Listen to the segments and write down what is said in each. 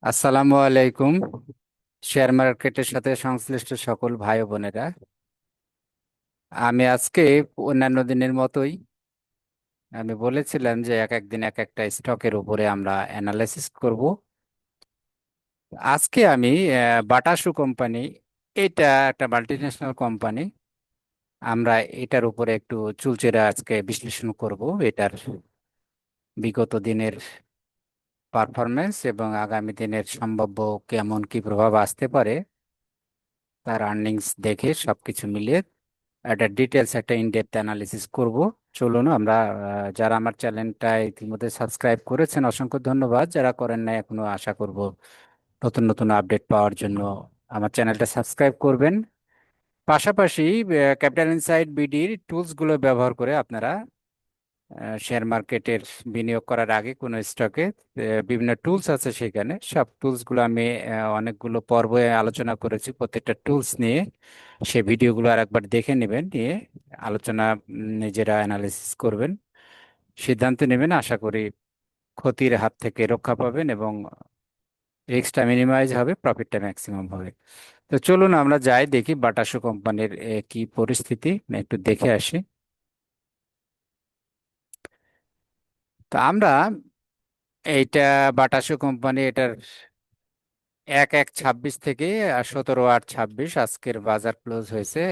আসসালামু আলাইকুম। শেয়ার মার্কেটের সাথে সংশ্লিষ্ট সকল ভাই ও বোনেরা, আমি আজকে অন্যান্য দিনের মতোই আমি বলেছিলাম যে এক এক দিন এক একটা স্টকের উপরে আমরা অ্যানালাইসিস করব। আজকে আমি বাটাসু কোম্পানি, এটা একটা মাল্টিন্যাশনাল কোম্পানি, আমরা এটার উপরে একটু চুলচেরা আজকে বিশ্লেষণ করব এটার বিগত দিনের পারফরমেন্স এবং আগামী দিনের সম্ভাব্য কেমন কি প্রভাব আসতে পারে তার আর্নিংস দেখে সবকিছু মিলিয়ে একটা ডিটেলস একটা ইনডেপথ অ্যানালিসিস করব। চলুন আমরা যারা আমার চ্যানেলটা ইতিমধ্যে সাবস্ক্রাইব করেছেন অসংখ্য ধন্যবাদ, যারা করেন না এখনো আশা করব নতুন নতুন আপডেট পাওয়ার জন্য আমার চ্যানেলটা সাবস্ক্রাইব করবেন। পাশাপাশি ক্যাপিটাল ইনসাইট বিডির টুলসগুলো ব্যবহার করে আপনারা শেয়ার মার্কেটের বিনিয়োগ করার আগে কোনো স্টকে বিভিন্ন টুলস আছে, সেখানে সব টুলসগুলো আমি অনেকগুলো পর্বে আলোচনা করেছি প্রত্যেকটা টুলস নিয়ে। সেই ভিডিওগুলো আর একবার দেখে নেবেন, নিয়ে আলোচনা নিজেরা অ্যানালিসিস করবেন, সিদ্ধান্ত নেবেন। আশা করি ক্ষতির হাত থেকে রক্ষা পাবেন এবং রিস্কটা মিনিমাইজ হবে, প্রফিটটা ম্যাক্সিমাম হবে। তো চলুন আমরা যাই, দেখি বাটাসু কোম্পানির কি পরিস্থিতি একটু দেখে আসি। তো আমরা এইটা বাটাসু কোম্পানি, এটার 1/1/26 থেকে 17/8/26 আজকের বাজার ক্লোজ হয়েছে,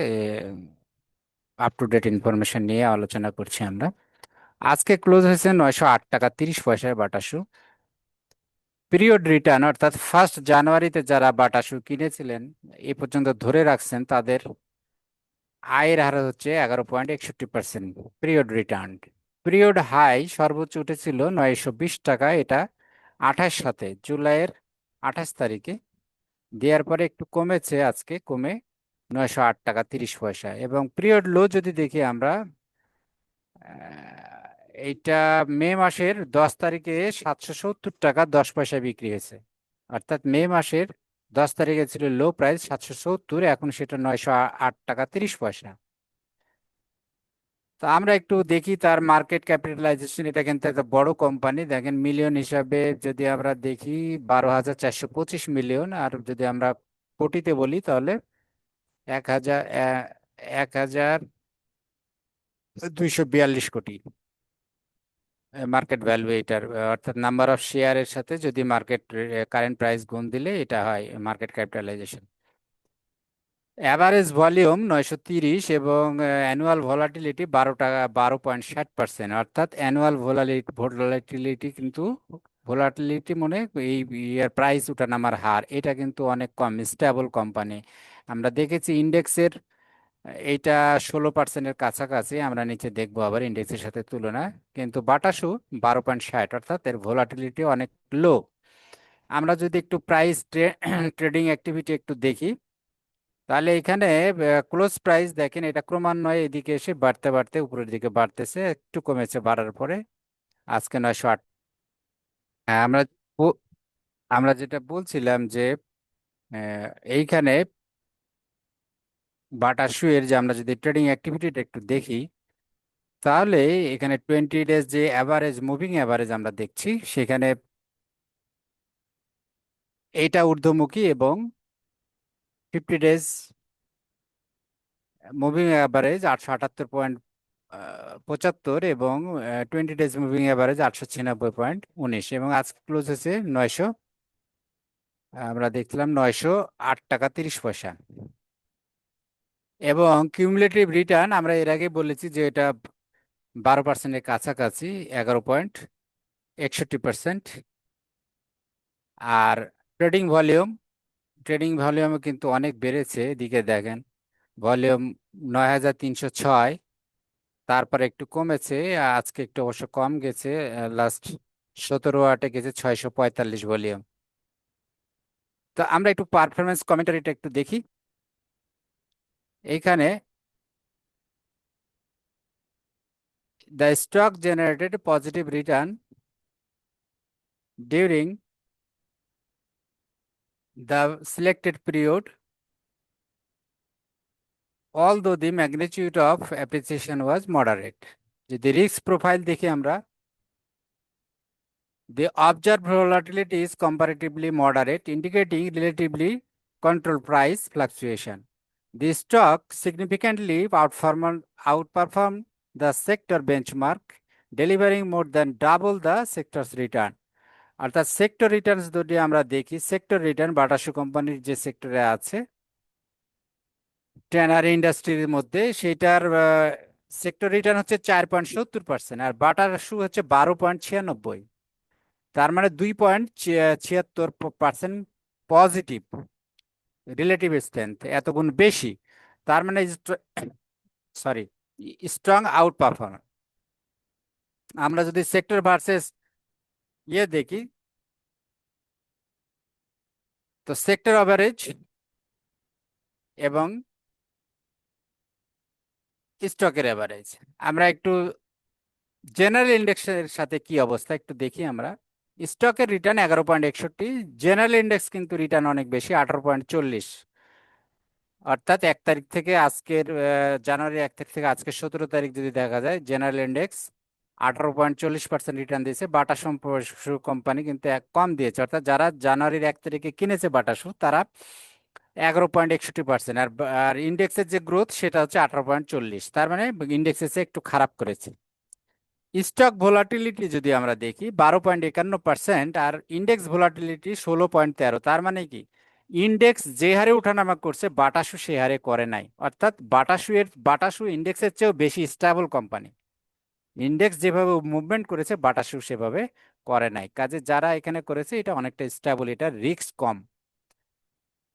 আপ টু ডেট ইনফরমেশন নিয়ে আলোচনা করছি আমরা। আজকে ক্লোজ হয়েছে 908 টাকা 30 পয়সায় বাটাসু। পিরিয়ড রিটার্ন অর্থাৎ 1 জানুয়ারিতে যারা বাটাসু কিনেছিলেন এ পর্যন্ত ধরে রাখছেন, তাদের আয়ের হার হচ্ছে 11.61%। পিরিয়ড রিটার্ন, পিরিয়ড হাই সর্বোচ্চ উঠেছিল 920 টাকা, এটা জুলাইয়ের 28 তারিখে। দেওয়ার পরে একটু কমেছে, আজকে কমে 908 টাকা 30 পয়সা। এবং পিরিয়ড লো যদি দেখি আমরা, এইটা মে মাসের 10 তারিখে 770 টাকা 10 পয়সা বিক্রি হয়েছে। অর্থাৎ মে মাসের 10 তারিখে ছিল লো প্রাইস 770, এখন সেটা 908 টাকা 30 পয়সা। তো আমরা একটু দেখি তার মার্কেট ক্যাপিটালাইজেশন, এটা কিন্তু একটা বড় কোম্পানি, দেখেন মিলিয়ন হিসাবে যদি আমরা দেখি 12,425 মিলিয়ন, আর যদি আমরা কোটিতে বলি তাহলে 1,242 কোটি মার্কেট ভ্যালু এটার। অর্থাৎ নাম্বার অফ শেয়ারের সাথে যদি মার্কেট কারেন্ট প্রাইস গুণ দিলে এটা হয় মার্কেট ক্যাপিটালাইজেশন। অ্যাভারেজ ভলিউম 930 এবং অ্যানুয়াল ভলাটিলিটি 12.60%। অর্থাৎ অ্যানুয়াল ভলাটিলিটি কিন্তু, ভলাটিলিটি মানে এই ইয়ার প্রাইস ওঠানামার হার, এটা কিন্তু অনেক কম, স্টেবল কোম্পানি। আমরা দেখেছি ইন্ডেক্সের এইটা 16%-এর কাছাকাছি, আমরা নিচে দেখবো আবার ইন্ডেক্সের সাথে তুলনায়। কিন্তু বাটাসু 12.60, অর্থাৎ এর ভোলাটিলিটি অনেক লো। আমরা যদি একটু প্রাইস ট্রেডিং অ্যাক্টিভিটি একটু দেখি, তাহলে এখানে ক্লোজ প্রাইস দেখেন, এটা ক্রমান্বয়ে এদিকে এসে বাড়তে বাড়তে উপরের দিকে বাড়তেছে, একটু কমেছে বাড়ার পরে আজকে 908। হ্যাঁ, ব- আমরা যেটা বলছিলাম যে আহ, এইখানে বাটাসু এর যে আমরা যদি ট্রেডিং অ্যাক্টিভিটিটা একটু দেখি, তাহলে এখানে 20 ডেজ যে অ্যাভারেজ মুভিং অ্যাভারেজ আমরা দেখছি, সেখানে এইটা ঊর্ধ্বমুখী এবং 50 ডেজ মুভিং অ্যাভারেজ 878.75 এবং 20 ডেজ মুভিং অ্যাভারেজ 896.19, এবং আজকে ক্লোজ হয়েছে 900, আমরা দেখছিলাম 908 টাকা 30 পয়সা। এবং কিউমুলেটিভ রিটার্ন আমরা এর আগে বলেছি যে এটা 12%-এর কাছাকাছি, 11.61%। আর ট্রেডিং ভলিউম, ট্রেডিং ভলিউমও কিন্তু অনেক বেড়েছে, এদিকে দেখেন ভলিউম 9,306, তারপরে একটু কমেছে, আজকে একটু অবশ্য কম গেছে, লাস্ট 17/8 গেছে 645 ভলিউম। তো আমরা একটু পারফরমেন্স কমেন্টারিটা একটু দেখি। এইখানে the stock generated positive return during the selected period although the magnitude of appreciation was moderate। যদি রিস্ক প্রোফাইল দেখি আমরা, The observed volatility is comparatively moderate, indicating relatively controlled price fluctuation. The stock significantly outperformed the sector benchmark, delivering more than double the sector's return. অর্থাৎ sector Returns যদি আমরা দেখি, sector return বাটা শু কোম্পানির যে সেক্টরে আছে ট্যানারি ইন্ডাস্ট্রির মধ্যে, সেটার সেক্টর রিটার্ন হচ্ছে 4.70%, আর বাটার শু হচ্ছে 12.96। তার মানে 2.76% পজিটিভ রিলেটিভ স্ট্রেংথ, এত গুণ বেশি। তার মানে সরি, স্ট্রং আউট পারফর্মার। আমরা যদি সেক্টর ভার্সেস দেখি, তো সেক্টর অ্যাভারেজ এবং স্টকের অ্যাভারেজ, আমরা একটু জেনারেল ইন্ডেক্সের সাথে কি অবস্থা একটু দেখি। আমরা স্টকের রিটার্ন 11.61, জেনারেল ইন্ডেক্স কিন্তু রিটার্ন অনেক বেশি, 18.40। অর্থাৎ 1 তারিখ থেকে আজকের জানুয়ারি 1 তারিখ থেকে আজকের 17 তারিখ যদি দেখা যায়, জেনারেল ইন্ডেক্স 18.40% রিটার্ন দিয়েছে। বাটা শু কোম্পানি কিন্তু কম দিয়েছে, অর্থাৎ যারা জানুয়ারির 1 তারিখে কিনেছে বাটা শু তারা 11.61%, আর ইন্ডেক্সের যে গ্রোথ সেটা হচ্ছে 18.40। তার মানে ইন্ডেক্সের চেয়ে একটু খারাপ করেছে। স্টক ভোলাটিলিটি যদি আমরা দেখি 12.51%, আর ইন্ডেক্স ভোলাটিলিটি 16.13। তার মানে কি, ইন্ডেক্স যে হারে ওঠানামা করছে বাটাসু সে হারে করে নাই। অর্থাৎ বাটাসু ইন্ডেক্সের চেয়েও বেশি স্টেবল কোম্পানি। ইন্ডেক্স যেভাবে মুভমেন্ট করেছে বাটাসু সেভাবে করে নাই, কাজে যারা এখানে করেছে এটা অনেকটা স্টেবল, এটা রিস্ক কম।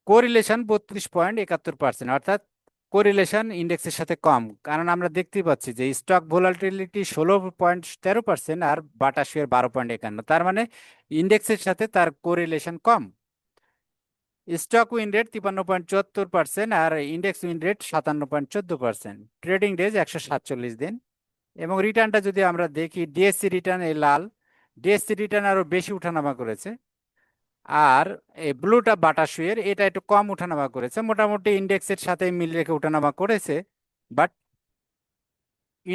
কোরিলেশন 32.71%, অর্থাৎ কোরিলেশন ইন্ডেক্সের সাথে কম, কারণ আমরা দেখতে পাচ্ছি যে স্টক ভোলাটিলিটি 16.13% আর বাটা শেয়ার 12.51। তার মানে ইন্ডেক্সের সাথে তার কোরিলেশন কম। স্টক উইন রেট 53.74% আর index win rate 57.14%। Trading days 147 দিন। এবং রিটার্নটা যদি আমরা দেখি, ডিএসসি রিটার্ন এই লাল, ডিএসসি রিটার্ন আরো বেশি উঠানামা করেছে। আর এই ব্লুটা বাটা শুয়ের, এটা একটু কম উঠানামা করেছে, মোটামুটি ইন্ডেক্সের সাথে মিল রেখে উঠানামা করেছে, বাট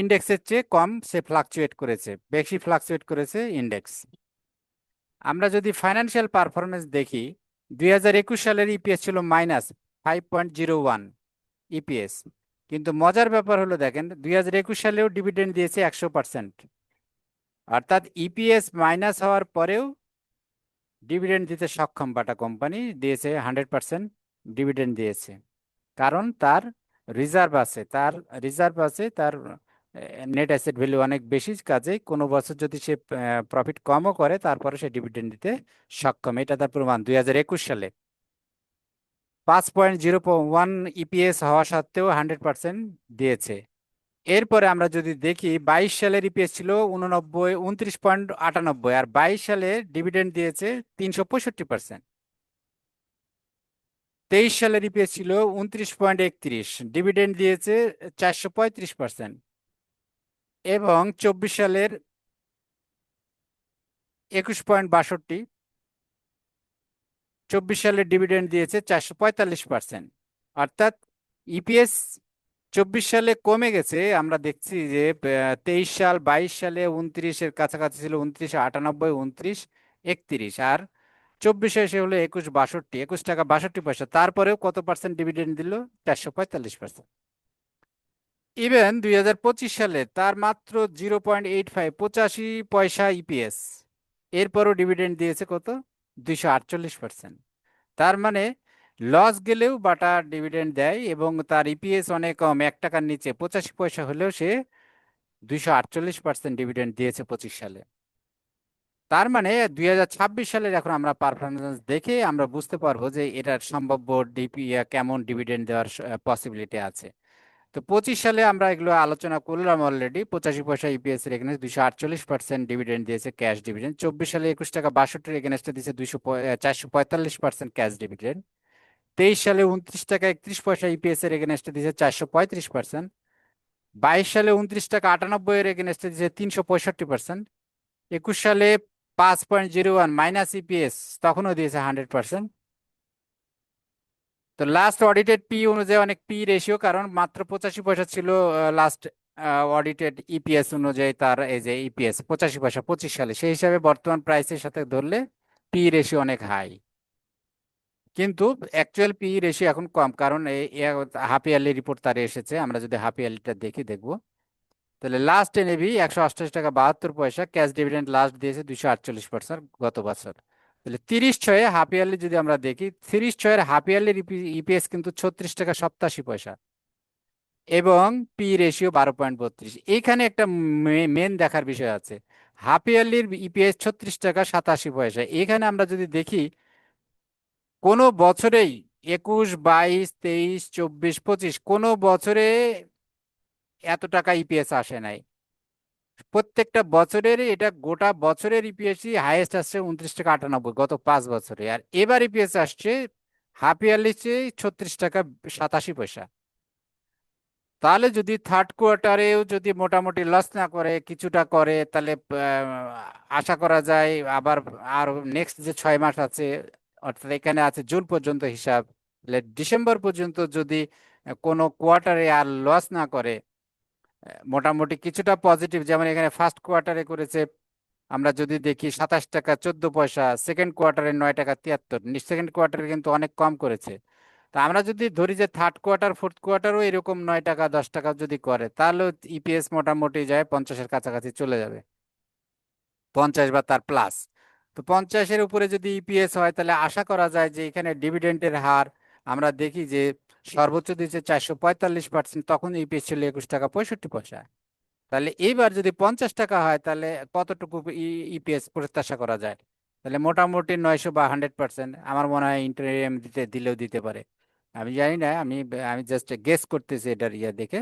ইন্ডেক্সের চেয়ে কম সে ফ্লাকচুয়েট করেছে, বেশি ফ্লাকচুয়েট করেছে ইন্ডেক্স। আমরা যদি ফাইন্যান্সিয়াল পারফরমেন্স দেখি, 2021 সালের ইপিএস ছিল -5.01 ইপিএস। কিন্তু মজার ব্যাপার হলো দেখেন, 2021 সালেও ডিভিডেন্ড দিয়েছে 100%। অর্থাৎ ইপিএস মাইনাস হওয়ার পরেও ডিভিডেন্ড দিতে সক্ষম বাটা কোম্পানি, দিয়েছে 100% ডিভিডেন্ড দিয়েছে। কারণ তার রিজার্ভ আছে, তার নেট অ্যাসেট ভ্যালু অনেক বেশি, কাজেই কোনো বছর যদি সে প্রফিট কমও করে তারপরে সে ডিভিডেন্ড দিতে সক্ষম। এটা তার প্রমাণ 2021 সালে 5.01 ইপিএস হওয়া সত্ত্বেও 100% দিয়েছে। এরপরে আমরা যদি দেখি 22 সালের ইপিএস ছিল 29.98, আর 22 সালে ডিভিডেন্ড দিয়েছে 365%। 23 সালের ইপিএস ছিল 29.31, ডিভিডেন্ড দিয়েছে 435%। এবং 24 সালের 21.62, 24 সালের ডিভিডেন্ড দিয়েছে 445%। অর্থাৎ ইপিএস 24 সালে কমে গেছে। আমরা দেখছি যে 23 সাল 22 সালে 29-এর কাছাকাছি ছিল, 29.98, 29.31, আর 24-এ এসে হলো 21.62, 21 টাকা 62 পয়সা। তারপরেও কত পার্সেন্ট ডিভিডেন্ড দিল? 445%। ইভেন 2025 সালে তার মাত্র 0.85, 85 পয়সা ইপিএস, এরপরও ডিভিডেন্ড দিয়েছে কত? 248%। তার মানে লস গেলেও বাটা ডিভিডেন্ড দেয়, এবং তার ইপিএস অনেক কম, 1 টাকার নিচে, 85 পয়সা হলেও সে 248% ডিভিডেন্ড দিয়েছে 25 সালে। তার মানে 2026 সালের এখন আমরা পারফরমেন্স দেখে আমরা বুঝতে পারবো যে এটার সম্ভাব্য কেমন ডিভিডেন্ড দেওয়ার পসিবিলিটি আছে। তো 25 সালে আমরা এগুলো আলোচনা করলাম অলরেডি। 85 পয়সা ইপিএস এর এগেনস্ট 248% ডিভিডেন্ড দিয়েছে, ক্যাশ ডিভিডেন্ড। 24 সালে 21 টাকা 62 এগেনস্টে দিয়েছে 445% ক্যাশ ডিভিডেন্ড। 23 সালে 29 টাকা 31 পয়সা ইপিএস এর এগেনস্টে দিয়েছে 435%। 22 সালে 29 টাকা 98 এর এগেনস্টে দিয়েছে 365%। 21 সালে 5.01 মাইনাস ইপিএস, তখনও দিয়েছে 100%। তো লাস্ট অডিটেড পি অনুযায়ী অনেক পি রেশিও, কারণ মাত্র 85 পয়সা ছিল লাস্ট অডিটেড ইপিএস অনুযায়ী তার এই যে ইপিএস 85 পয়সা 25 সালে, সেই হিসাবে বর্তমান প্রাইসের সাথে ধরলে পি রেশিও অনেক হাই। কিন্তু অ্যাকচুয়াল পি রেশিও এখন কম, কারণ এই হাফ ইয়ারলি রিপোর্ট তার এসেছে। আমরা যদি হাফ ইয়ারলিটা দেখবো, তাহলে লাস্ট এনএভি 188 টাকা 72 পয়সা, ক্যাশ ডিভিডেন্ড লাস্ট দিয়েছে 248% গত বছর। তাহলে 30/6 হাফ ইয়ারলি যদি আমরা দেখি, 30/6 হাফ ইয়ারলি ইপিএস কিন্তু 36 টাকা 87 পয়সা, এবং পি রেশিও 12.32। এইখানে একটা মেন দেখার বিষয় আছে। হাফ ইয়ারলির ইপিএস 36 টাকা 87 পয়সা, এখানে আমরা যদি দেখি কোনো বছরেই 21, 22, 23, 24, 25 কোনো বছরে এত টাকা ইপিএস আসে নাই। প্রত্যেকটা বছরের এটা গোটা বছরের ইপিএসই হাইয়েস্ট আসছে 29 টাকা 98 গত 5 বছরে, আর এবার ইপিএস আসছে হাফ ইয়ারলি চেয়ে 36 টাকা 87 পয়সা। তাহলে যদি থার্ড কোয়ার্টারেও যদি মোটামুটি লস না করে, কিছুটা করে, তাহলে আশা করা যায় আবার আর নেক্সট যে 6 মাস আছে, অর্থাৎ এখানে আছে জুন পর্যন্ত হিসাব, তাহলে ডিসেম্বর পর্যন্ত যদি কোনো কোয়ার্টারে আর লস না করে, মোটামুটি কিছুটা পজিটিভ, যেমন এখানে ফার্স্ট কোয়ার্টারে করেছে আমরা যদি দেখি 27 টাকা 14 পয়সা, সেকেন্ড কোয়ার্টারে 9 টাকা 73, সেকেন্ড কোয়ার্টারে কিন্তু অনেক কম করেছে। তা আমরা যদি ধরি যে থার্ড কোয়ার্টার ফোর্থ কোয়ার্টারও এরকম 9 টাকা 10 টাকা যদি করে, তাহলে ইপিএস মোটামুটি যায় 50-এর কাছাকাছি চলে যাবে, 50 বা তার প্লাস। তো 50-এর উপরে যদি ইপিএস হয়, তাহলে আশা করা যায় যে এখানে ডিভিডেন্ডের হার আমরা দেখি যে সর্বোচ্চ দিচ্ছে 445%, তখন ইপিএস ছিল 21 টাকা 65 পয়সা। তাহলে এইবার যদি 50 টাকা হয়, তাহলে কতটুকু ইপিএস প্রত্যাশা করা যায়? তাহলে মোটামুটি 900 বা 100%। আমার মনে হয় ইন্টারিম দিলেও দিতে পারে। আমি জানি না, আমি আমি জাস্ট গেস করতেছি এটার ইয়ে দেখে।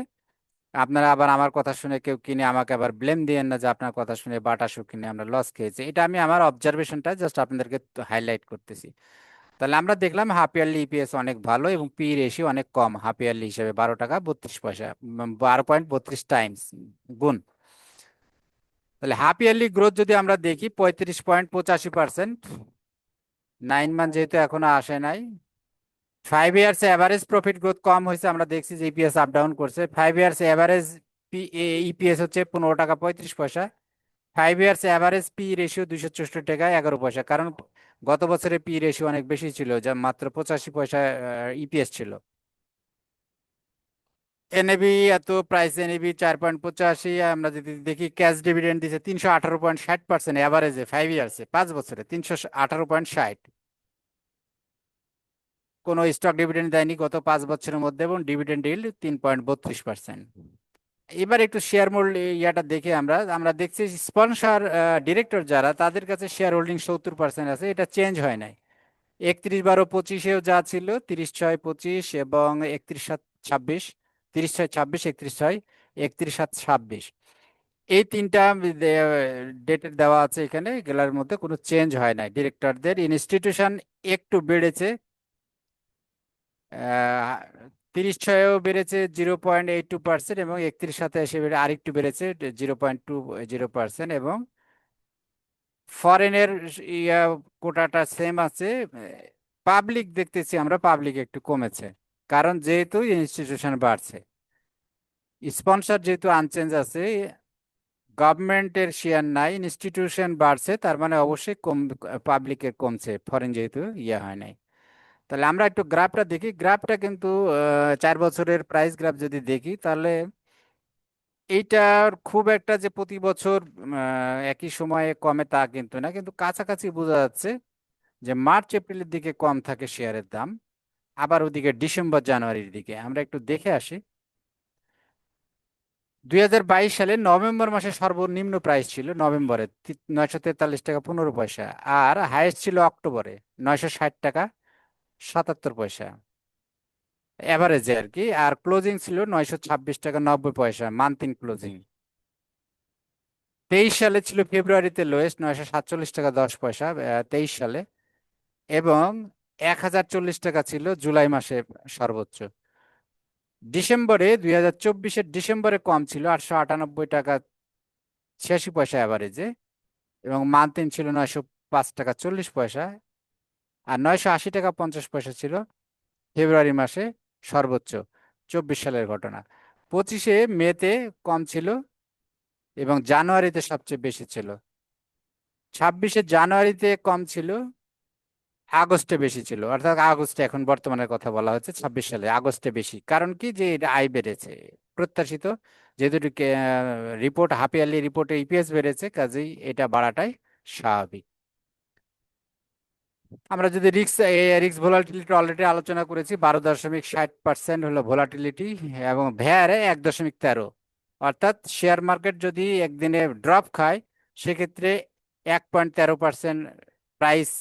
আপনারা আবার আমার কথা শুনে কেউ কিনে আমাকে আবার ব্লেম দিয়েন না যে আপনার কথা শুনে বাটা শু কিনে আমরা লস খেয়েছি। এটা আমি আমার অবজারভেশনটা জাস্ট আপনাদেরকে হাইলাইট করতেছি। তাহলে আমরা দেখলাম হাফ ইয়ারলি ইপিএস অনেক ভালো এবং পি রেশিও অনেক কম, হাফ ইয়ারলি হিসেবে 12 টাকা 32 পয়সা, 12.32 টাইমস গুণ। তাহলে হাফ ইয়ারলি গ্রোথ যদি আমরা দেখি 35.85%, 9 মান্থ যেহেতু এখনো আসে নাই। 5 ইয়ার্স এভারেজ প্রফিট গ্রোথ কম হয়েছে, আমরা দেখছি যে ইপিএস আপ ডাউন করছে। 5 ইয়ার্স এভারেজ ইপিএস হচ্ছে 15 টাকা 35 পয়সা। 5 ইয়ার্স এভারেজ পি রেশিও 264 টাকা 11 পয়সা, কারণ গত বছরে পি রেশিও অনেক বেশি ছিল, যা মাত্র 85 পয়সা ইপিএস ছিল। এনএবি এত প্রাইস, এনএবি 4.85। আমরা যদি দেখি ক্যাশ ডিভিডেন্ড দিচ্ছে 318.60% এভারেজে 5 ইয়ার্সে, 5 বছরে 318.60। কোনো স্টক ডিভিডেন্ড দেয়নি গত 5 বছরের মধ্যে, এবং ডিভিডেন্ড ইল্ড 3.32%। এবার একটু শেয়ার মোল্ড ইয়াটা দেখে আমরা আমরা দেখছি স্পন্সর ডিরেক্টর যারা, তাদের কাছে শেয়ার হোল্ডিং 70% আছে, এটা চেঞ্জ হয় নাই। 31/12/25-এও যা ছিল 30/6/25 এবং 31/7/26, 30/6/26, 31/6, 31/7/26, এই তিনটা ডেটের দেওয়া আছে এখানে, এগুলোর মধ্যে কোনো চেঞ্জ হয় নাই। ডিরেক্টরদের ইনস্টিটিউশন একটু বেড়েছে, 30/6-এও বেড়েছে 0.82%, এবং 31/7-এ এসে আরেকটু বেড়েছে 0.20%, এবং ফরেনের ইয়া কোটাটা সেম আছে। পাবলিক দেখতেছি আমরা পাবলিক একটু কমেছে, কারণ যেহেতু ইনস্টিটিউশন বাড়ছে। স্পন্সর যেহেতু আনচেঞ্জ আছে, গভর্নমেন্টের শেয়ার নাই, ইনস্টিটিউশন বাড়ছে, তার মানে অবশ্যই কম, পাবলিকের কমছে, ফরেন যেহেতু ইয়া হয় নাই। তাহলে আমরা একটু গ্রাফটা দেখি। গ্রাফটা কিন্তু 4 বছরের প্রাইস গ্রাফ যদি দেখি, তাহলে এইটার খুব একটা যে প্রতি বছর একই সময়ে কমে তা কিন্তু না, কিন্তু কাছাকাছি বোঝা যাচ্ছে যে মার্চ এপ্রিলের দিকে কম থাকে শেয়ারের দাম, আবার ওদিকে ডিসেম্বর জানুয়ারির দিকে। আমরা একটু দেখে আসি। 2022 সালে নভেম্বর মাসে সর্বনিম্ন প্রাইস ছিল নভেম্বরে 943 টাকা 15 পয়সা, আর হাইয়েস্ট ছিল অক্টোবরে 960 টাকা 77 পয়সা এভারেজে আর কি, আর ক্লোজিং ছিল 926 টাকা 90 পয়সা মান্থ ইন ক্লোজিং। 23 সালে ছিল ফেব্রুয়ারিতে লোয়েস্ট 947 টাকা 10 পয়সা 23 সালে, এবং 1040 টাকা ছিল জুলাই মাসে সর্বোচ্চ। ডিসেম্বরে 2024-এর ডিসেম্বরে কম ছিল 898 টাকা 86 পয়সা এভারেজে, এবং মান্থ ইন ছিল 905 টাকা 40 পয়সা, আর 980 টাকা 50 পয়সা ছিল ফেব্রুয়ারি মাসে সর্বোচ্চ। 24 সালের ঘটনা। 25 মেতে কম ছিল এবং জানুয়ারিতে সবচেয়ে বেশি ছিল। 26 জানুয়ারিতে কম ছিল, আগস্টে বেশি ছিল, অর্থাৎ আগস্টে, এখন বর্তমানের কথা বলা হচ্ছে 26 সালে, আগস্টে বেশি। কারণ কি, যে এটা আয় বেড়েছে প্রত্যাশিত, যেহেতু রিপোর্ট, হাফ ইয়ারলি রিপোর্টে ইপিএস বেড়েছে, কাজেই এটা বাড়াটাই স্বাভাবিক। আমরা যদি রিক্স ভোলাটিলিটি অলরেডি আলোচনা করেছি, 12.60% হলো ভোলাটিলিটি, এবং ভ্যার 1.13। অর্থাৎ শেয়ার মার্কেট যদি একদিনে ড্রপ খায়, সেক্ষেত্রে 1.13% প্রাইস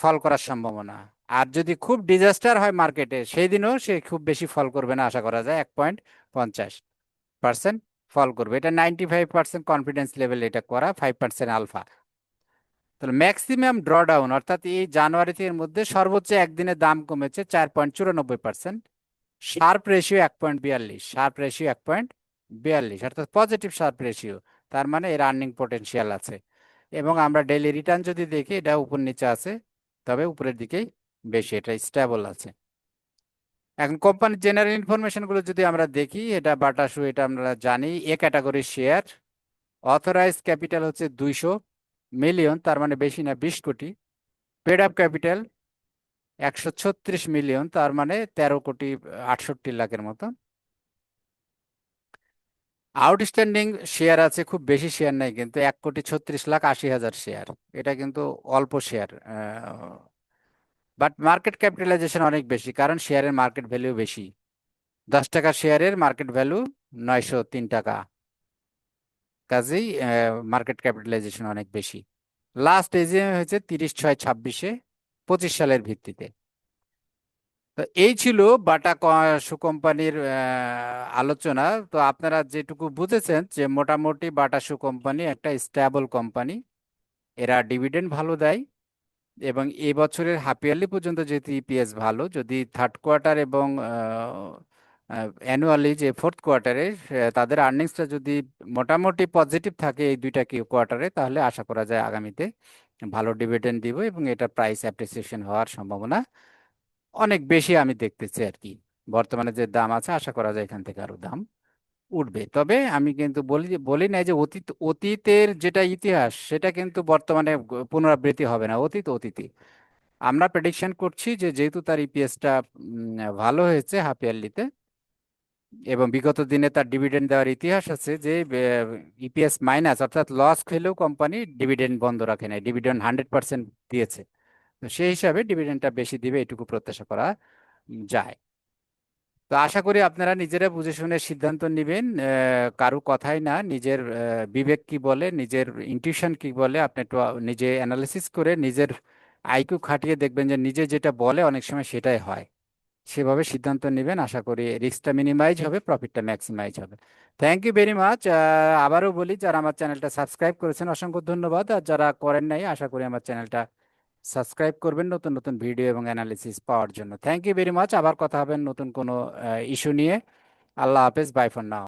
ফল করার সম্ভাবনা। আর যদি খুব ডিজাস্টার হয় মার্কেটে, সেই দিনও সে খুব বেশি ফল করবে না, আশা করা যায় 1.50% ফল করবে। এটা 95% কনফিডেন্স লেভেল, এটা করা 5% আলফা। তাহলে ম্যাক্সিমাম ড্রডাউন, অর্থাৎ এই জানুয়ারি এর মধ্যে সর্বোচ্চ একদিনে দাম কমেছে 4.94%। শার্প রেশিও 1.42, শার্প রেশিও 1.42, অর্থাৎ পজিটিভ শার্প রেশিও। তার মানে এর আর্নিং পোটেনশিয়াল আছে। এবং আমরা ডেইলি রিটার্ন যদি দেখি, এটা উপর নিচে আছে, তবে উপরের দিকেই বেশি, এটা স্টেবল আছে। এখন কোম্পানির জেনারেল ইনফরমেশন গুলো যদি আমরা দেখি, এটা বাটা শু, এটা আমরা জানি এ ক্যাটাগরির শেয়ার। অথরাইজ ক্যাপিটাল হচ্ছে 200 মিলিয়ন, তার মানে বেশি না, 20 কোটি। পেড আপ ক্যাপিটাল 136 মিলিয়ন, তার মানে 13,68,00,000 মতো। আউটস্ট্যান্ডিং শেয়ার আছে, খুব বেশি শেয়ার নাই কিন্তু, 1,36,80,000 শেয়ার। এটা কিন্তু অল্প শেয়ার, বাট মার্কেট ক্যাপিটালাইজেশন অনেক বেশি, কারণ শেয়ারের মার্কেট ভ্যালু বেশি। 10 টাকা শেয়ারের মার্কেট ভ্যালু 903 টাকা, কাজেই মার্কেট ক্যাপিটালাইজেশন অনেক বেশি। লাস্ট এজিএম হয়েছে 30/6/26, 25 সালের ভিত্তিতে। তো এই ছিল বাটা শু কোম্পানির আলোচনা। তো আপনারা যেটুকু বুঝেছেন, যে মোটামুটি বাটা শু কোম্পানি একটা স্টেবল কোম্পানি, এরা ডিভিডেন্ড ভালো দেয়, এবং এই বছরের হাফ ইয়ারলি পর্যন্ত যেহেতু ইপিএস ভালো, যদি থার্ড কোয়ার্টার এবং অ্যানুয়ালি যে ফোর্থ কোয়ার্টারে তাদের আর্নিংসটা যদি মোটামুটি পজিটিভ থাকে এই দুইটা কোয়ার্টারে, তাহলে আশা করা যায় আগামীতে ভালো ডিভিডেন্ড দিব, এবং এটা প্রাইস অ্যাপ্রিসিয়েশন হওয়ার সম্ভাবনা অনেক বেশি আমি দেখতেছি আর কি। বর্তমানে যে দাম আছে, আশা করা যায় এখান থেকে আরো দাম উঠবে। তবে আমি কিন্তু বলি বলি নাই যে অতীতের যেটা ইতিহাস, সেটা কিন্তু বর্তমানে পুনরাবৃত্তি হবে না। অতীত অতীতই। আমরা প্রেডিকশন করছি যে যেহেতু তার ইপিএসটা ভালো হয়েছে হাফ ইয়ারলিতে, এবং বিগত দিনে তার ডিভিডেন্ড দেওয়ার ইতিহাস আছে, যে ইপিএস মাইনাস, অর্থাৎ লস খেলেও কোম্পানি ডিভিডেন্ড বন্ধ রাখে নাই, ডিভিডেন্ড 100% দিয়েছে। তো সেই হিসাবে ডিভিডেন্ডটা বেশি দিবে, এটুকু প্রত্যাশা করা যায়। তো আশা করি আপনারা নিজেরা বুঝে শুনে সিদ্ধান্ত নেবেন, কারো কথাই না, নিজের বিবেক কি বলে, নিজের ইনটিউশন কি বলে, আপনি একটু নিজে অ্যানালিসিস করে নিজের আইকিউ খাটিয়ে দেখবেন যে নিজে যেটা বলে অনেক সময় সেটাই হয়। সেভাবে সিদ্ধান্ত নেবেন, আশা করি রিস্কটা মিনিমাইজ হবে, প্রফিটটা ম্যাক্সিমাইজ হবে। Thank you very much. আবারও বলি, যারা আমার চ্যানেলটা সাবস্ক্রাইব করেছেন অসংখ্য ধন্যবাদ, আর যারা করেন নাই, আশা করি আমার চ্যানেলটা সাবস্ক্রাইব করবেন নতুন নতুন ভিডিও এবং অ্যানালিসিস পাওয়ার জন্য। Thank you very much. আবার কথা হবে নতুন কোনো ইস্যু নিয়ে। আল্লাহ হাফেজ, বাই ফর নাও।